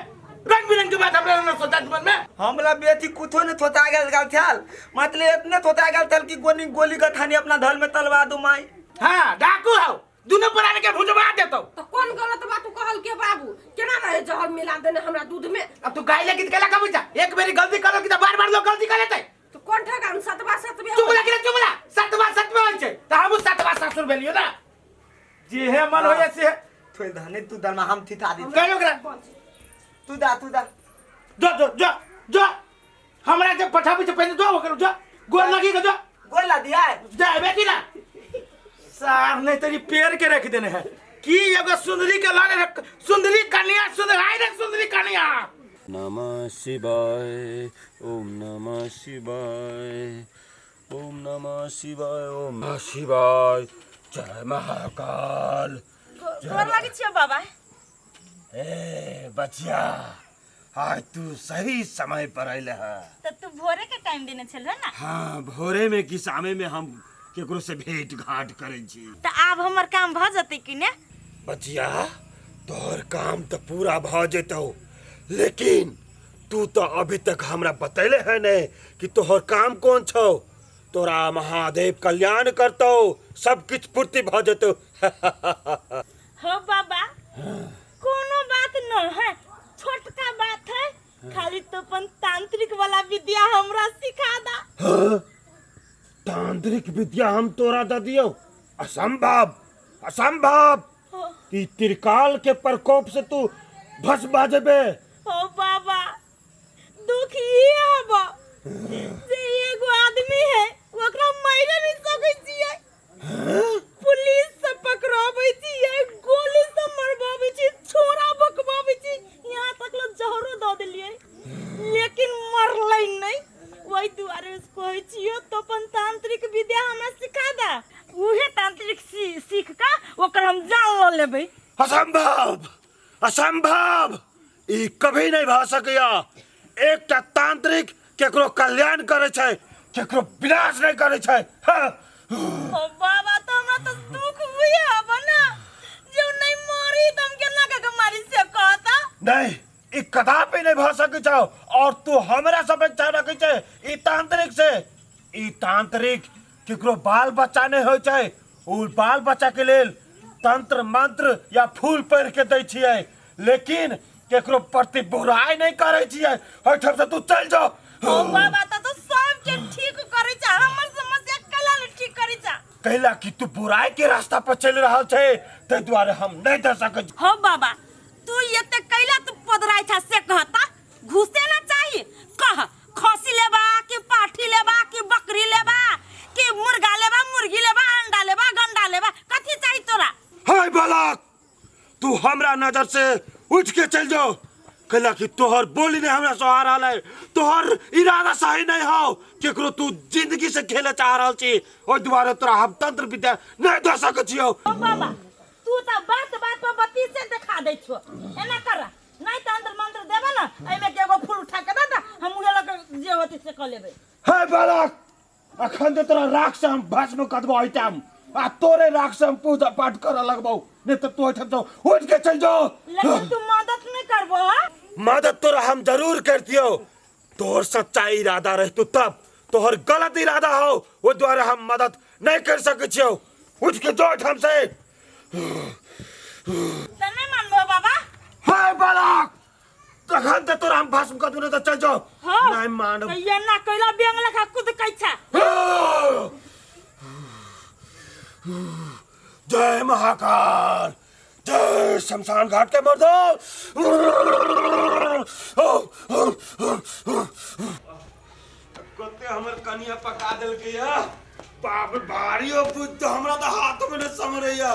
[SPEAKER 6] रंग बिरंग के बात हमरा न सोचा मन में
[SPEAKER 4] हमला बेटी कुछो ने थोता गेल गाल थल मतलब इतने थोता गेल थल कि गोली का थानी अपना धल में तलवा दू माई
[SPEAKER 6] हां डाकू हो दोनों पुराने के भुजवा देतो
[SPEAKER 2] तो कौन गलत बात कहल के बाबू केना रहे जहर मिला देने हमरा दूध में
[SPEAKER 6] अब तू गाय लगी केला का बुझा एक बेरी गलती करो कि बार-बार लोग गलती करे थे
[SPEAKER 2] तो कौन ठगान सतबा
[SPEAKER 6] चुगला सतवा होय छै त हम सतवा ससुर भेलियो ना जे है मन होय से
[SPEAKER 4] थोई धने तू दरमा हम थिथा दी
[SPEAKER 6] कहियो ओकरा
[SPEAKER 4] तू दा
[SPEAKER 6] जो हमरा जब पठाबी से पहले जो ओकरा जो गोर लगी के जो
[SPEAKER 4] गोल ला दिया
[SPEAKER 6] जा बेटी ना सार नहीं तेरी पैर के रख देने है की एगो सुंदरी के लाने रख सुंदरी कन्या सुंदराई रे सुंदरी कन्या
[SPEAKER 1] नमः शिवाय ओम नमः शिवाय ओम नमः शिवाय ओम नमः शिवाय जय महाकाल
[SPEAKER 3] गोर लागे छियो बाबा
[SPEAKER 1] ए बचिया आज तू सही समय पर आइले है
[SPEAKER 3] तो तू भोरे के टाइम देने छल ना
[SPEAKER 1] हाँ भोरे में कि शामे में हम केकरो से भेंट घाट करे छी
[SPEAKER 3] तो आब हमर काम भ जते कि ने
[SPEAKER 1] बचिया तोहर काम तो पूरा भ जेतौ लेकिन तू तो अभी तक हमरा बतैले है ने कि तोहर काम कौन छौ तोरा महादेव कल्याण करतौ सब कुछ पूर्ति भ जेतौ
[SPEAKER 3] हो बाबा कोनो बात न है छोटका बात है खाली तो अपन तांत्रिक वाला विद्या हमरा सिखा दा
[SPEAKER 1] हाँ? तांत्रिक विद्या हम तोरा द दियो असंभव कि त्रिकाल के प्रकोप से तू भस्म बाजबे
[SPEAKER 3] ओ बाबा दुख ये हबा जे एगो आदमी है ओकरा मारे नहीं सकै छियै पुलिस से पकड़ाबै छियै गोली से मरबाबै छियै छोरा बकबाबै छी यहाँ तक ल जहरो द देलियै लेकिन मरलै नहीं वही दुआरे कहै छियै तो अपन तांत्रिक विद्या हमरा सिखा दा उहे तांत्रिक सीख का ओकर हम जान ल लेबै
[SPEAKER 1] असंभव ई कभी नहीं भ सकैया एकटा तांत्रिक केकरो कल्याण करे छै केकरो विनाश नहीं करे छै
[SPEAKER 3] ओ बाबा तो हमरा तो दुख हुई हबा ना जो नहीं मरी तुम केना के मारी से कहता
[SPEAKER 1] नहीं ई कदापि नहीं भ सकै छौ और तू हमरा से अपेक्षा रखै छै ई तांत्रिक केकरो बाल बच्चा नहीं होय छै उ बाल बच्चा के लेल तंत्र मंत्र या फूल पढ़ के दै छियै लेकिन केकरो प्रति बुराई नहीं करे छियै ओइ ठप से तू चल जाओ
[SPEAKER 3] ओ बाबा तो सब के ठीक करे छ हमर समस्या कला ले ठीक करे छ
[SPEAKER 1] कहला कि तू बुराई के रास्ता पर चल रहल छै तै द्वारे हम नहीं दे सकै
[SPEAKER 3] हो बाबा तू एते कैला तू पदराई था से कहता घुसे ना चाहिए कह खसी लेबा कि पाठी लेबा कि बकरी लेबा कि मुर्गा लेबा मुर्गी लेबा अंडा लेबा गंडा लेबा कथि चाहिए तोरा
[SPEAKER 1] हाय बालक तू हमरा नजर से उठ के चल जाओ कहला कि तोहर बोली ने हमरा सहारा है तोहर इरादा सही नहीं हो केकरो तू जिंदगी से खेले चाह रहल छी ओइ द्वारे तोरा हम तंत्र विद्या नहीं दे सकै छियौ
[SPEAKER 3] ओ बाबा तू तो बात पर बत्ती से दिखा दे छो एना कर नहीं तंत्र मंत्र देबा ना एमे के एगो फूल उठा के दे हम उहे लग जे होती से क लेबै
[SPEAKER 1] हाय बालक अखन तोरा राख से हम भस्म कदबो आइटम आ तोरे राख से हम पूजा पाठ कर लगबो नहीं तो तू ठप जाओ उठ के चल जाओ
[SPEAKER 3] लेकिन तू मदद नहीं करबो
[SPEAKER 1] मदद तोरा हम जरूर करतियो तोहर सच्चा इरादा रह तू तब तोहर गलत इरादा हो वो द्वारा हम मदद नहीं कर सकै छियौ उठ के जो हमसे
[SPEAKER 3] तने मानबो बाबा
[SPEAKER 1] हाय बालक तखन ते तोरा हम भस्म कर दूने तो चल जाओ नहीं मानब
[SPEAKER 3] ये ना कैला बेंग लखा कुद कैछा
[SPEAKER 1] जय महाकाल जय शमशान घाट के मर्दो तुरंते हमर कनिया पका देलकै या बाप रे, भारी हो बुझ तो हमरा तो हाथ में न समरैया।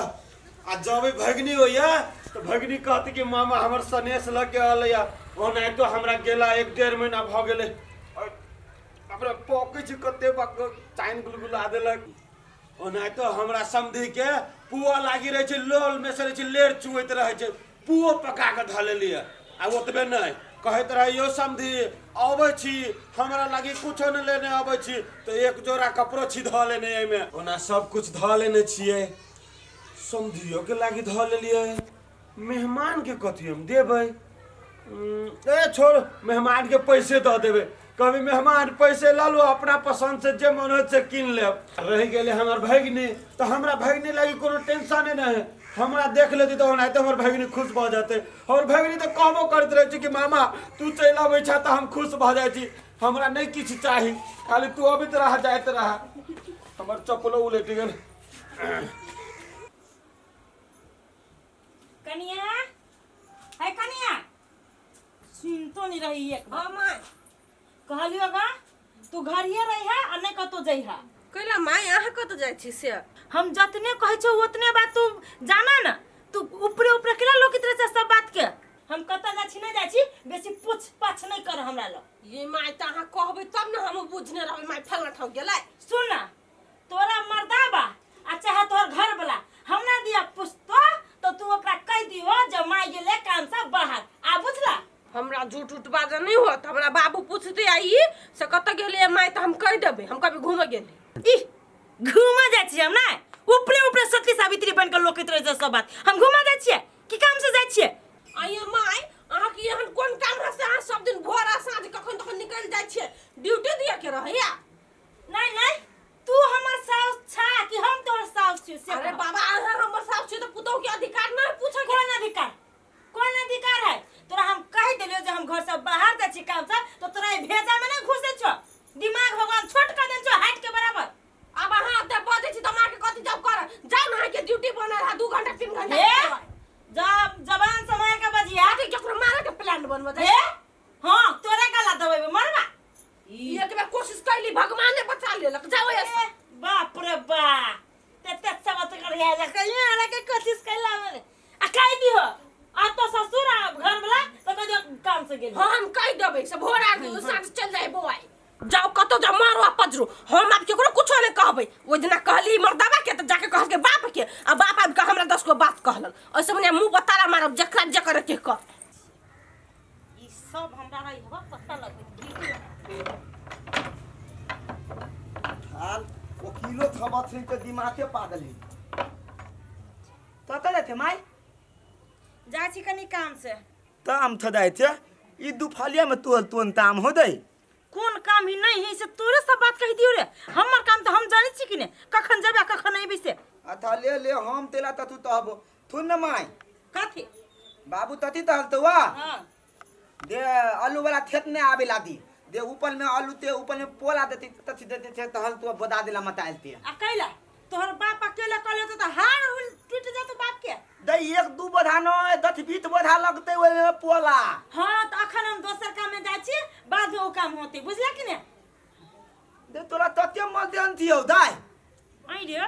[SPEAKER 1] आ जब भगनी होइया तो भगनी कहती कि मामा हमर सनेस लग के आलैया। ओना तो हमरा गेला 1-1.5 महीना भ गेलै। अपने पकै छै कते बाक चाइन गुलगुला देलक। ओना तो हमरा समधी के पुआ लागी रहे छै, लोल में से रहे छै, लेर चुएत रहे छै, पुओ पका के ध लेलिए। आ ओतबे नहीं कहत रहे यो समधी आबै छी हमरा लागी कुछो न लेने आबै छी तो एक जोड़ा कपड़ो छी ध लेने एमे। ओना सब कुछ ध लेने छियै, समधियो के लागी ध लेलिए। मेहमान के कथी हम देबै? ए छोड़, मेहमान के पैसे दे देबै। कभी मेहमान पैसे ला लो, अपना पसंद से जे मन हो से किन लेब। रह गेले हमर भगिनी तो हमरा भगिनी लागी कोनो टेंशन नहीं है। हमरा देख लेती तो होना तो हमर भगिनी खुश भ जाते। और भगिनी तो कहबो करत रहे छी कि मामा तू चल आबै छ त हम खुश भ जाय छी, हमरा नहीं किछ चाही, खाली तू अबित रह जाइत रह। हमर चप्पलो उलट गेल।
[SPEAKER 3] कनिया है कनिया, सुन तो नहीं रही है।
[SPEAKER 2] हाँ माँ
[SPEAKER 3] कहलियो गा तू घरिए रही है और नहीं कतो जई है।
[SPEAKER 2] कैला माँ यहाँ कत जाय छी से?
[SPEAKER 3] हम जतने कहे छो उतने बात तू जाना ना। तू ऊपरे ऊपरे केला लोकित रहे सब बात के। हम कत जा छी नहीं जा छी, बेसी पूछ पाछ नहीं कर हमरा लो।
[SPEAKER 2] ये माँ त अहाँ कहबै तब न हम बुझने रहबै। माँ फलना ठाउ गेलै।
[SPEAKER 3] सुन ना, तोरा मर्दा बा आ चाहे तोहर घर वाला हमरा दिया पुछतो तो तू ओकरा कह दियो जे माई गेले काम से बाहर। आ बुझला?
[SPEAKER 2] हमरा झूठ उठ बाजा नहीं होत। हमरा बाबू पूछते आई से कत गेले माँ त हम कह देबै हम कभी घूमे गेली।
[SPEAKER 3] ई घूमा जाय छी हम ना, ऊपरे ऊपरे सती सावित्री बन के लोकित रहे छै सब बात। हम घूमा जाय छियै की काम से जाय छियै?
[SPEAKER 2] आइए माँ अहाँ की एहन कोन काम है से अहाँ सब दिन भोर आ साँझ कखन तखन निकल जाय छियै? ड्यूटी दिया के रहैया?
[SPEAKER 3] नहीं नहीं, तू हमर साउस छा कि हम तोहर साउस छी से?
[SPEAKER 2] अरे बाबा अहाँ हमर साउस छी त पुतौ के अधिकार नहीं पूछे के।
[SPEAKER 3] कौन अधिकार? कौन अधिकार है? तोरा हम कह देलियो जे हम घर से बाहर जाय छी काम से तो तोरा भेजा में नहीं घुसे छो। दिमाग भगवान छोट कर देन छो हाइट के बराबर।
[SPEAKER 2] अब अहाँ अते बजे छी त माँ के कथि जब कर जाओ ना के ड्यूटी बना रहा 2 घंटा 3 घंटा।
[SPEAKER 3] ए जब जवान समय का बजिया
[SPEAKER 2] आके केकरो मारे के प्लान बनबा दे।
[SPEAKER 3] ए हां तोरे गला दबेबे मरबा।
[SPEAKER 2] एक बार कोशिश कैली भगवान ने बचा लेलक। जाओ ऐसे
[SPEAKER 3] बाप रे बा ते सब कर या कहिया आला के कोशिश कैला में आ कह दियो आ तो ससुर आ घर वाला तो कह काम से गेल।
[SPEAKER 2] हम कह देबै से भोर आ गयो साँझ चल जाए बोआई। जाओ कतो जा मारो पजरू हम आप केकरो कुछो नहीं कहबै। ओ दिना कहली मर्दाबा के त जाके कह के बाप के आ बाप आब के हमरा 10 गो बात कहलन। ऐसे मने मुंह बतारा मारब जकरा जकर के कर।
[SPEAKER 3] ई सब हमरा रही हवा पता लगै।
[SPEAKER 4] हाल वकीलो थबत से के दिमागे पागल है। तो करे थे माई
[SPEAKER 3] जा छी कनी काम से।
[SPEAKER 4] ताम थदाय थे ई दुफालिया में तुन ताम हो दई।
[SPEAKER 3] कौन काम ही नहीं है से तोरे सब बात कह दियो रे। हमर काम तो हम जाने छी कि ने कखन जेबे कखन नहीं बिसे।
[SPEAKER 4] अथा ले ले हम तेला ततु तहबो थुन न माई
[SPEAKER 3] कथि
[SPEAKER 4] बाबू तती तहल तो वा
[SPEAKER 3] हां
[SPEAKER 4] दे आलू वाला खेत में आवे लादी दे ऊपर में आलू ते ऊपर में पोला देती तथी देते थे तहल तो बदा दिला मतालती
[SPEAKER 3] अकेला तोहर बाप अकेला कले तो हार टूट जातो बाप के।
[SPEAKER 4] दई 1-2 बधा न 10-20 बधा लगते ओय में पोला।
[SPEAKER 3] हां तो अखन हम दोसर काम में जाय छी बाद में ओ काम होते बुझला कि ने।
[SPEAKER 4] दे तोरा तते मध्यन थियो दाई
[SPEAKER 3] आई रे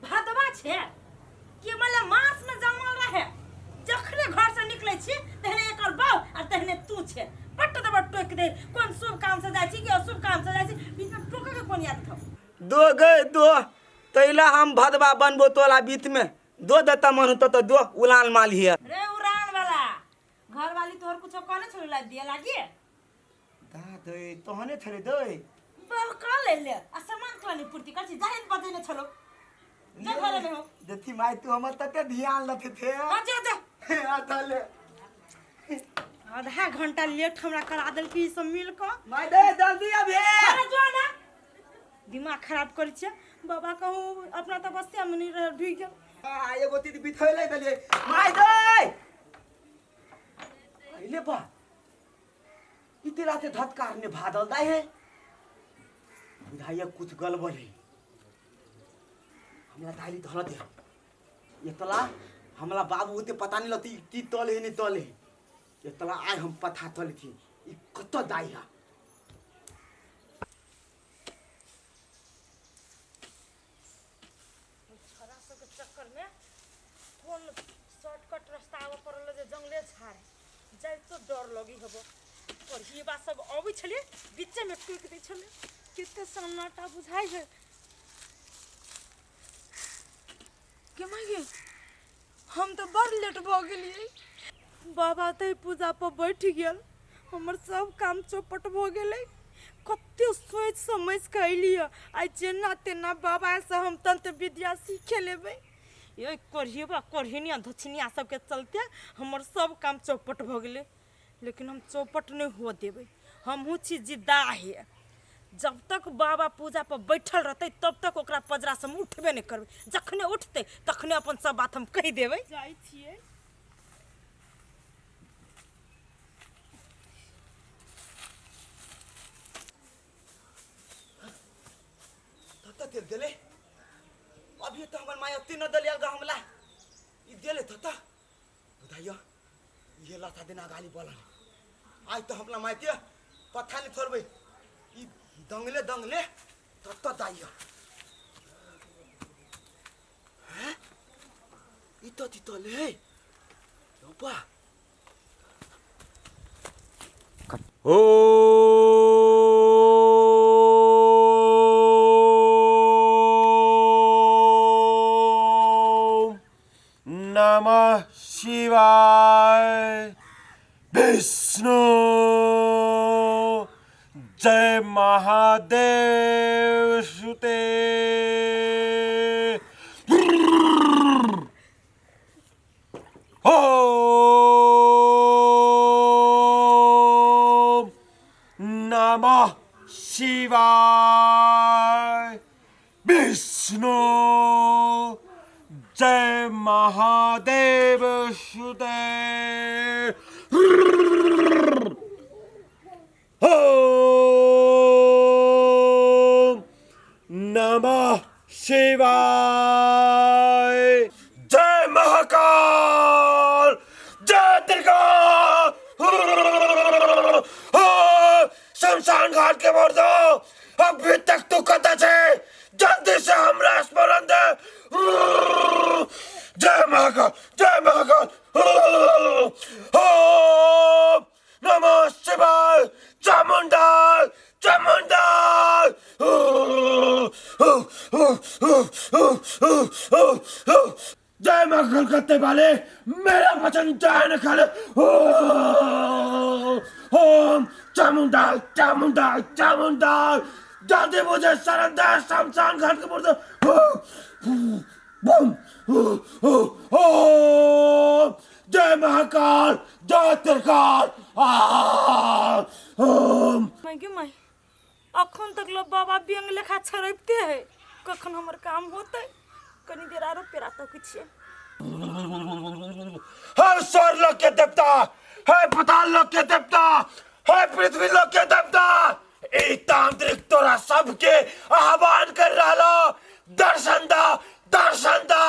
[SPEAKER 3] भदवा छे कि मले मास में जमल रहे। जखने घर से निकले छी तहने एकर बाऊ आ तहने तू छे पट दबा टोक दे। कोन शुभ काम से जाय छी कि अशुभ काम से जाय छी बीच में टोके के कोन याद था?
[SPEAKER 4] दो गए दो तैला हम भदवा बनबो तोला बीच में दो दता मन तो दो उलान माल हिया
[SPEAKER 3] रे उड़ान वाला घर वाली तोहर कुछो कहने छलो ला दिया लागी
[SPEAKER 4] दा दे तोहने थरे दे
[SPEAKER 3] बल का ले आ सामान कलानी पूर्ति कर छी जाहिन बदेने छलो जे घरे में हो
[SPEAKER 4] देखी माई तू हमर तते ध्यान लथे थे
[SPEAKER 3] हां जा
[SPEAKER 4] आता ले
[SPEAKER 3] आधा घंटा लेट हमरा करा देल की सब मिल के।
[SPEAKER 4] माई दे जल्दी अबे
[SPEAKER 3] अरे जो ना दिमाग खराब कर छे बाबा कहू अपना तो बस में नहीं रह ढुई गेल।
[SPEAKER 4] आ एगो तीत बिथैले दलिए माई दे आइले बा इते राते धतकार ने भादल दाई है बुझाइए कुछ गड़बड़ है। हमरा दाई धर दे एतला हमरा बाबू होते पता नहीं लती ती तल है नहीं तल है एतला आय हम पता तल थी ई कत दाई है
[SPEAKER 3] ताव पड़ल जे जंगले झाड़ जाय तो डर लगी हबो और ही बात सब अबै छले बीच में टूट दै छले किते सन्नाटा बुझाई है के मागे हम तो बड़ लेट भ गेलिए बाबा ते पूजा पर बैठ गेल हमर सब काम चौपट भ गेलै कते सोच समझ के अइलिए आइ जेना तेना बाबा से हम तंत्र विद्या सीखे लेबै ये कोढ़िनिया धछनिया सबके चलते हमर सब काम चौपट भ गेलै लेकिन हम चौपट नहीं हो देबै हमहू छी जिद्दा है जब तक बाबा पूजा पर बैठल रहते तब तक ओकरा पजरा से हम उठबे नहीं करबै जखने उठते तखने अपन सब बात हम कह देबै जाई छियै
[SPEAKER 4] तत्ता तेल देले अभी तो हमर माया तीन दलिया गा हमला ई देले तत्ता बुझाइयो ये लाथा देना गाली बोलन आज तो हमला माइते पत्थर नहीं छोड़बै ई दंगले दंगले तत्ता दाइयो हैं ई तो तितले ओपा
[SPEAKER 1] नमः शिवाय विष्णु जय महादेव सुते ओम नमः शिवाय विष्णु जय महादेव सुते ओम नमः शिवाय जय महाकाल जय त्रिकाल शमशान घाट के मोड़ दो अभी तक तू कता छे जल्दी से हमरा स्मरण दे जय महाकाल ओम नमः शिवाय चामुंडा जय महाकाल करते वाले मेरा वचन जाए न खाले ओम चामुंडा जल्दी मुझे शरण दे शमशान घाट के मुर्दे बम ओम जय महाकाल जय त्रिकाल ओम
[SPEAKER 3] माई अखन तक लो बाबा बेंग लेखा छरपते है कखन हमर काम होते कनी देर आरो पेरा तक छिए
[SPEAKER 1] हे स्वर लोक के देवता हे पाताल लोक के देवता हे पृथ्वी लोक के देवता ई तांत्रिक तोरा सबके आह्वान कर रहलो दर्शन दा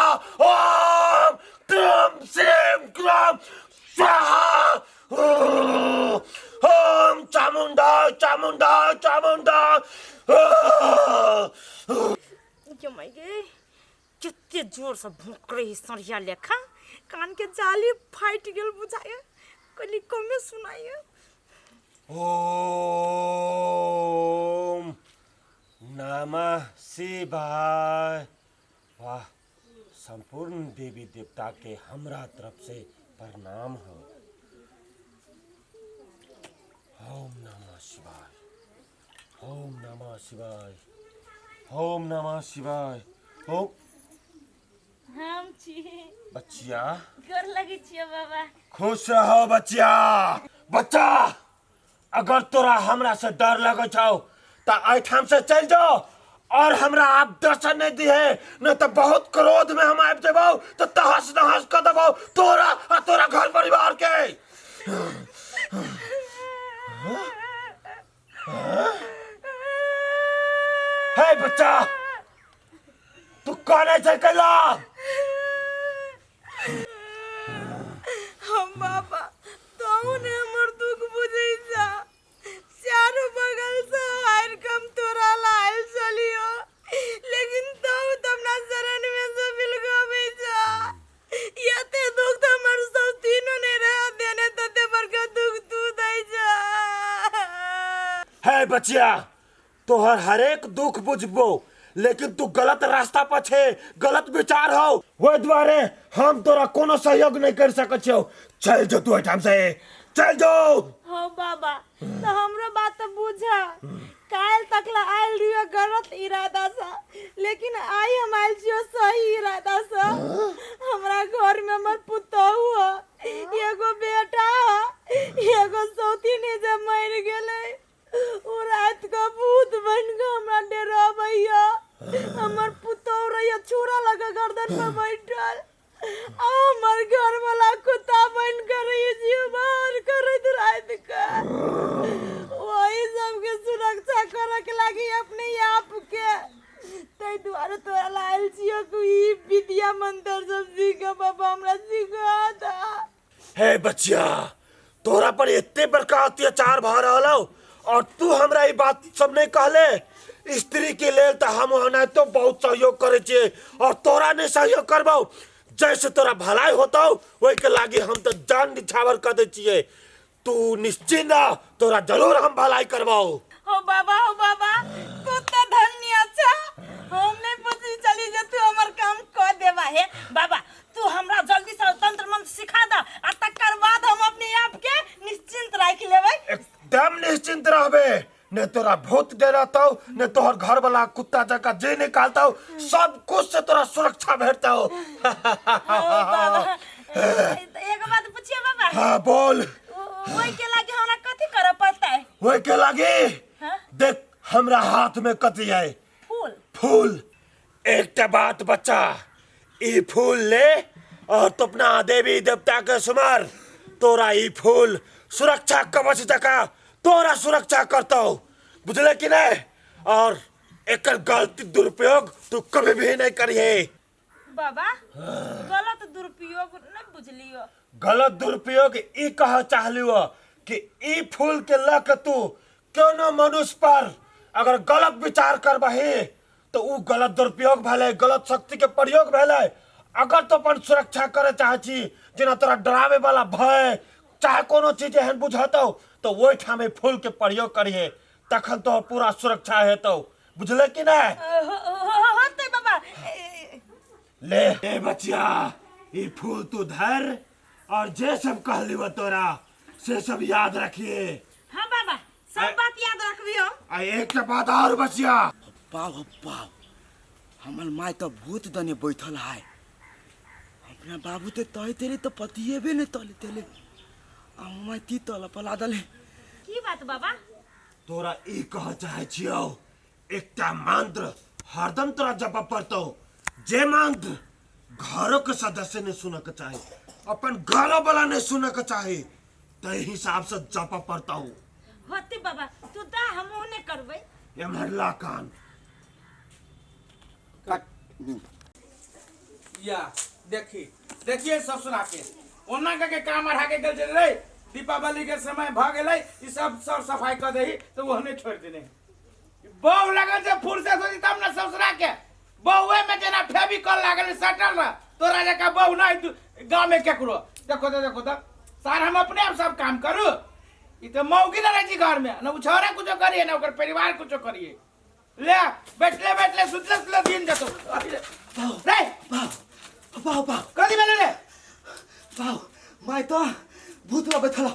[SPEAKER 1] ओम क्रोम श्रीम क्रोम स्वाहा ओम चामुंडा
[SPEAKER 3] यो माई गे कितने जोर से भौंक रही सरिया लेखा कान के जाली फाट गेल बुझाए कली कमे सुनाइए
[SPEAKER 1] ओम नमः शिवाय वाह संपूर्ण देवी देवता के हमरा तरफ से प्रणाम हो ओम नमः शिवाय ओम नमः शिवाय ओम नमः शिवाय ओम
[SPEAKER 3] हम छी
[SPEAKER 1] बच्चिया
[SPEAKER 3] गोर लगे छिए बाबा
[SPEAKER 1] खुश रहो बच्चा अगर तोरा हमरा से डर लगे छौ त ऐठाम से चल जाओ और हमरा आप दर्शन नहीं दिए न तो बहुत क्रोध में हम आब जेबो तो तहस नहस कर देबो तोरा और तोरा घर परिवार के हे बच्चा तू कौन है कला
[SPEAKER 3] हम बाबा तौने हमर दुख बुझै जा चारों बगल से हार कम तोरा लाल चलियो लेकिन तब तमना शरण में से बिलगबै जा यते दुख हमर सब
[SPEAKER 1] बचिया तोहर हरेक दुख बुझबो, लेकिन तू गलत रास्ता पर छे, गलत विचार हो, वो द्वारे हम तोरा कोनो सहयोग नहीं कर सकत छौ। चल जो तू एठाम से, चल जो।
[SPEAKER 3] हो बाबा तो हमरो बात तो बुझा। काल तक ला आयल रियो गलत इरादा सा, लेकिन आई हम आयल छियो सही इरादा सा। हमरा घर में हमर पुतहु हो, एगो बेटा हो, एगो सौतीनी जे मर गेले, उ रात को भूत बन के हमरा डरावैया। हमर पुतहु रहिया छुरा लगा गर्दन पे बैठल, हमर घर वाला कुत्ता बन कर जीव बाहर करत रात का। वही सबके सुरक्षा करे के लागी अपने आप के तै द्वारा तोरा लायल छियो कि विद्या मंत्र सब सीख बाबा हमरा सिखा दा।
[SPEAKER 1] हे बच्चिया तोरा पर इतने बड़का अत्याचार भ रहलो और तू हमरा ई बात सब नहीं कहले। स्त्री के लेल तो हम होना तो बहुत सहयोग करे छे और तोरा ने सहयोग करबो। जैसे तोरा भलाई होता वही के लागी हम तो जान निछावर कर दे छिए। तू निश्चिंत रह, तोरा जरूर हम भलाई करवाओ।
[SPEAKER 3] हो बाबा तू तो धन्य अच्छा। हमने पूछी चली जे तू हमर काम कर देवा है। बाबा तू हमरा जल्दी से तंत्र मंत्र सिखा दा, आ तकर बाद हम अपने आप के निश्चिंत राख लेबै।
[SPEAKER 1] एकदम निश्चिंत रहबे, ने तोरा भूत डराता ने तोहर घर वाला कुत्ता जका जे निकालता सब कुछ से तोरा सुरक्षा भेटता।
[SPEAKER 3] एक बात पूछिए बाबा।
[SPEAKER 1] हाँ बोल।
[SPEAKER 3] वही के लागे हमरा कथि करे पड़ता है?
[SPEAKER 1] वही के लागे
[SPEAKER 3] हाँ?
[SPEAKER 1] देख हमरा हाथ में कथि है?
[SPEAKER 3] फूल।
[SPEAKER 1] फूल। एक बात बच्चा, ई फूल ले और तो अपना देवी देवता के सुमर। तोरा ई फूल सुरक्षा कवच जका तोरा सुरक्षा करता हो, बुझले कि नहीं? और एक गलती दुरुपयोग तू कभी भी नहीं करिए।
[SPEAKER 3] बाबा गलत दुरुपयोग नहीं बुझलियो।
[SPEAKER 1] गलत दुरुपयोग ई कह चाहलियो कि ई फूल के लक तू कोनो मनुष्य पर अगर गलत विचार करबही तो उ गलत दुरुपयोग भेले, गलत शक्ति के प्रयोग भेले। अगर तो अपन सुरक्षा करे चाहछी, जेना तोरा डरावे वाला भय चाहे कोनो चीज एहन बुझातो तो वो ठामे फूल के प्रयोग करिए, तखन तो पूरा सुरक्षा हेतौ, बुझले कि नहीं?
[SPEAKER 3] होते बाबा।
[SPEAKER 1] ले बच्चिया ये फूल तू धर और जे सब कहलियो तोरा से सब याद रखिए।
[SPEAKER 3] हाँ बाबा सब बात याद रखबियो।
[SPEAKER 1] आ एक बात और बच्चिया।
[SPEAKER 4] पाव हमर माय तो भूत दने बैठल है। अपना बाबू ते तय तेरे तो पतिए भी नहीं तले तेले आ माय ती तल पला दले।
[SPEAKER 3] की बात बाबा?
[SPEAKER 1] तोरा ई कह चाहे छियो एकटा मंत्र हरदम तोरा जप पड़तो, जे मंत्र घरों के सदस्य ने सुन के चाहे, अपन घरों वाला ने सुन के चाहे, तय हिसाब से जप पड़ता हूँ।
[SPEAKER 3] होते बाबा तू दा हम ओने करबै।
[SPEAKER 1] ये मरला कान
[SPEAKER 6] या देखिए ससुरा के ओना के काम अढ़ा के गल रे। दीपावली के समय भ गेलै, ई सब सर सफाई कर देही तो ओहने छोड़ देने। बहु लगन से फुर्सत होती तब ना ससुरा के बहुए में जना फेविकॉल लागल सटल रह। तोरा जका बहु नहीं गांव में केकरो। देखो तो सार हम अपने आप सब काम करू। ई तो मौगी न रही घर में, न उछौरा कुछ करिए न ओकर परिवार कुछ करिए। ले बैठले सुतले दिन जतो रे
[SPEAKER 4] पाव
[SPEAKER 6] कदी में ले
[SPEAKER 4] पाव माय तो भूत बैठल।